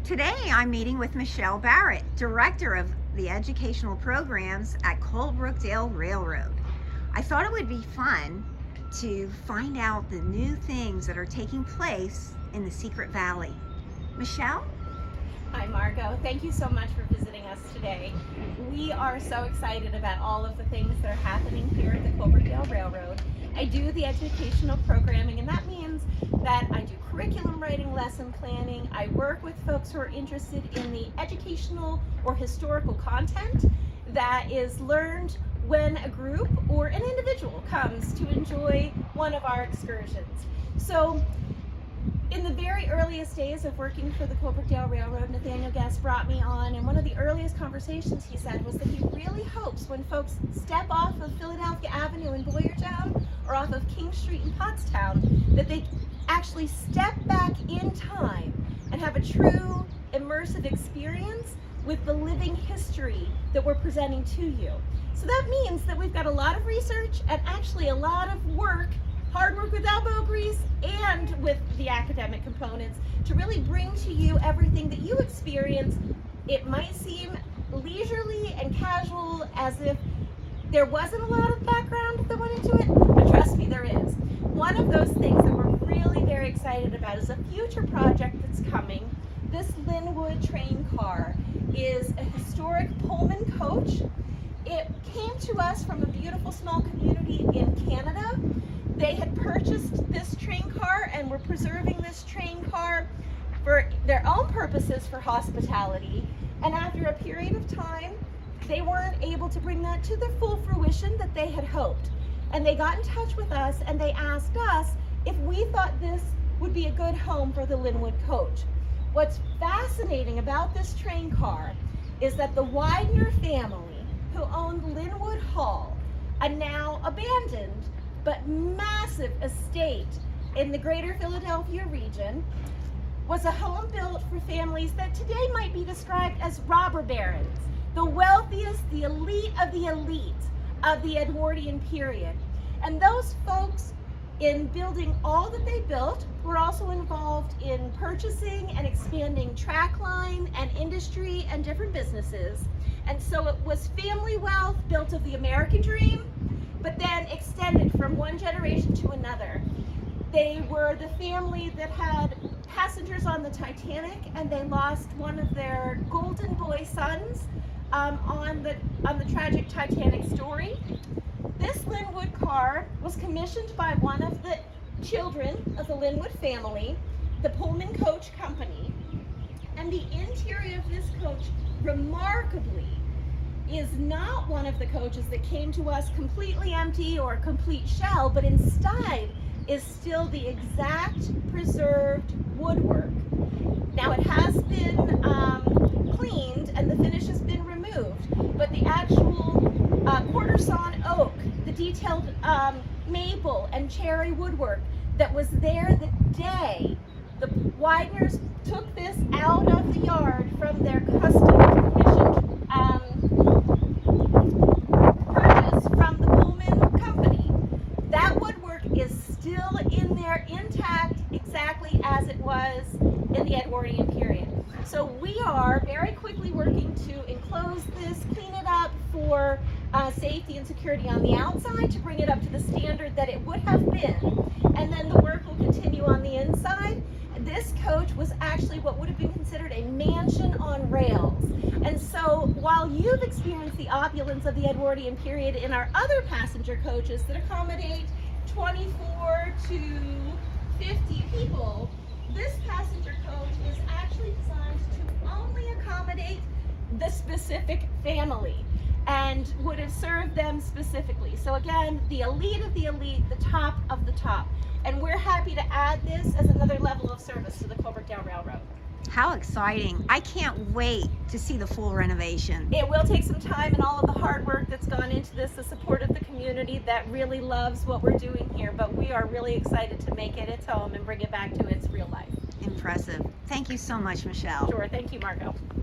Today I'm meeting with Michele Barrett, Director of the Educational Programs at Colebrookdale Railroad. I thought it would be fun to find out the new things that are taking place in the Secret Valley. Michele? Hi Margot, thank you so much for visiting us today. We are so excited about all of the things that are happening here at the Colebrookdale Railroad. I do the educational programming, and that means that I do curriculum writing, lesson planning. I work with folks who are interested in the educational or historical content that is learned when a group or an individual comes to enjoy one of our excursions. So in the very earliest days of working for the Colebrookdale Railroad, Nathaniel Guest brought me on, and one of the earliest conversations he said was that he really hopes when folks step off of Philadelphia Avenue in Boyertown or off of King Street in Pottstown, that they actually step back in time and have a true immersive experience with the living history that we're presenting to you. So that means that we've got a lot of research and actually a lot of work, hard work with elbow grease and with the academic components, to really bring to you everything that you experience. It might seem leisurely and casual, as if there wasn't a lot of background that went into it, but trust me, there is. One of those things that we're really very excited about is a future project that's coming. This Lynnewood train car is a historic Pullman coach. It came to us from a beautiful small community in Canada. They had purchased this train car and were preserving this train car for their own purposes for hospitality. And after a period of time, they weren't able to bring that to the full fruition that they had hoped. And they got in touch with us and they asked us if we thought this would be a good home for the Lynnewood coach. What's fascinating about this train car is that the Widener family, who owned Lynnewood Hall, a now abandoned but massive estate in the greater Philadelphia region, was a home built for families that today might be described as robber barons, the wealthiest, the elite of the Edwardian period. And those folks, in building all that they built, were also involved in purchasing and expanding track line and industry and different businesses. And so it was family wealth built of the American dream, but then extended from one generation to another. They were the family that had passengers on the Titanic, and they lost one of their golden boy sons on the tragic Titanic story. This Lynnewood car was commissioned by one of the children of the Lynnewood family, the Pullman Coach Company, and the interior of this coach, remarkably, is not one of the coaches that came to us completely empty or a complete shell, but instead is still the exact preserved woodwork. Now it has been cleaned and the finish has been removed, but the actual quarter sawn oak, the detailed maple and cherry woodwork that was there the day the Wideners took this out of the yard from their custom commissioned purchase from the Pullman Company. That woodwork is still in there intact, exactly as it was in the Edwardian period. So we are very quickly working to enclose this, clean it up for safety and security on the outside, to bring it up to the standard that it would have been. And then the work will continue on the inside. This coach was actually what would have been considered a mansion on rails. And so while you've experienced the opulence of the Edwardian period in our other passenger coaches that accommodate 24 to 50 people, this passenger coach is actually designed to only accommodate the specific family and would have served them specifically. So again, the elite of the elite, the top of the top. And we're happy to add this as another level of service to the Colebrookdale Railroad. How exciting. I can't wait to see the full renovation. It will take some time, and all of the hard work that's gone into this, the support of the community that really loves what we're doing here, but we are really excited to make it its home and bring it back to its real life. Impressive. Thank you so much, Michele. Sure, thank you, Margot.